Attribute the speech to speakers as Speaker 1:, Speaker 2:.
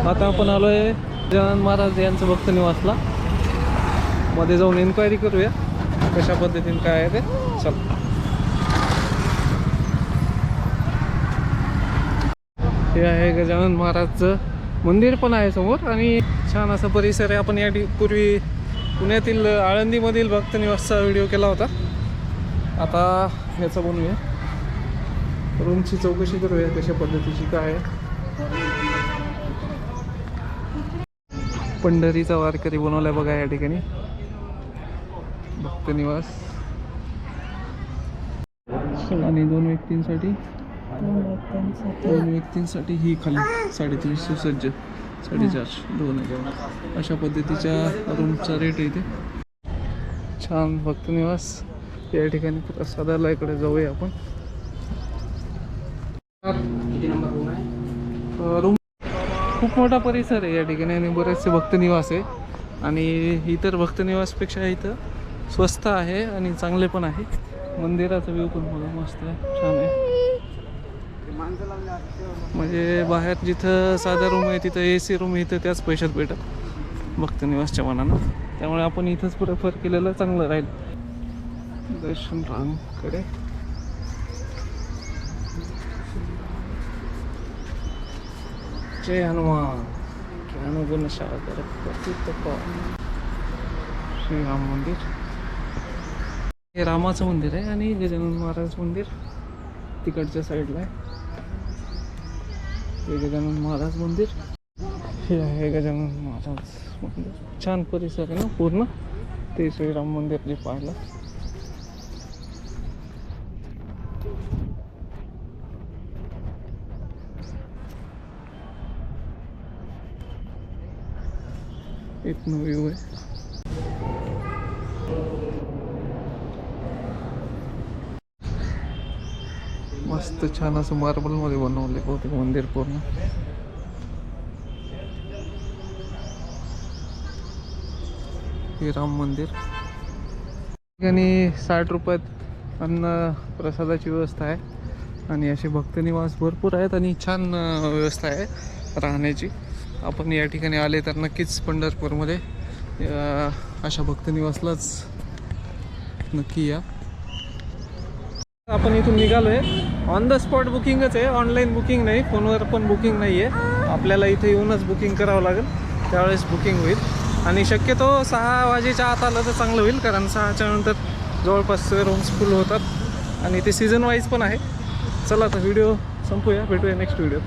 Speaker 1: आता आपण आलोय गजानन महाराज यांचं भक्त निवासला. मध्ये जाऊन इन्क्वायरी करूया कशा पद्धतीने काय आहे ते. चल. हे आहे गजानन महाराजचं मंदिर पण आहे समोर आणि छान असा परिसर आहे. आपण या पूर्वी पुण्यातील आळंदीमधील भक्त निवासचा व्हिडिओ केला होता. आता ह्याचा बनवूया, रूमची चौकशी करूया कशा पद्धतीची काय आहे. पंढरीचा वारकरी बनवलाय बघा या ठिकाणी भक्त निवास. आणि दोन व्यक्तींसाठी ही खाली 350 सुसज्ज 450 2,000 अशा पद्धतीच्या रूमचा रेट आहे इथे. छान भक्त निवास या ठिकाणी. प्रसादालयाकडे जाऊया आपण. रूम खूप मोठा परिसर आहे या ठिकाणी आणि बरेचसे भक्त निवास आहे. आणि इतर भक्त निवासपेक्षा इथं स्वस्त आहे आणि चांगले पण आहे. मंदिराचा व्ह्यू पण बघा मस्त आहे, छान आहे. म्हणजे बाहेर जिथं साधा रूम आहे तिथं AC रूम इथं त्याच पैशात भेटत भक्त निवासच्या मानानं. त्यामुळे आपण इथंच प्रेफर केलेलं चांगलं राहील. दर्शन रांगकडे जय हनुमान ज्ञानगुण सागर प्रतीत श्रीराम मंदिर. हे रामाचं मंदिर आहे आणि गजानन महाराज मंदिर तिकडच्या साईडला आहे. हे गजानन महाराज मंदिर. हे आहे गजानन महाराज मंदिर. छान परिसर आहे ना पूर्ण. ते श्रीराम मंदिर जे पाहिलं. एक व्ह्यू आहे. मस्त छान असं मार्बल मध्ये बनवले बहुतेक मंदिर पूर्ण. हे राम मंदिर. आणि 60 रुपयात अन्न प्रसादाची व्यवस्था आहे आणि असे भक्त निवास भरपूर आहेत आणि छान व्यवस्था आहे राहण्याची. आपण या ठिकाणी आले तर नक्कीच पंढरपूरमध्ये अशा भक्त निवासलाच नक्की या. आपण इथून निघालो आहे. ऑन द स्पॉट बुकिंगच आहे, ऑनलाईन बुकिंग नाही, फोनवर पण बुकिंग नाही आहे. आपल्याला इथे येऊनच बुकिंग करावं लागेल, त्यावेळेस बुकिंग होईल. आणि शक्यतो 6 वाजेच्या आत आलं तर चांगलं होईल, कारण 6च्या नंतर जवळपास रूम्स फुल होतात आणि ते सीझन वाईज पण आहे. चला आता व्हिडिओ संपूया, भेटूया नेक्स्ट व्हिडिओ.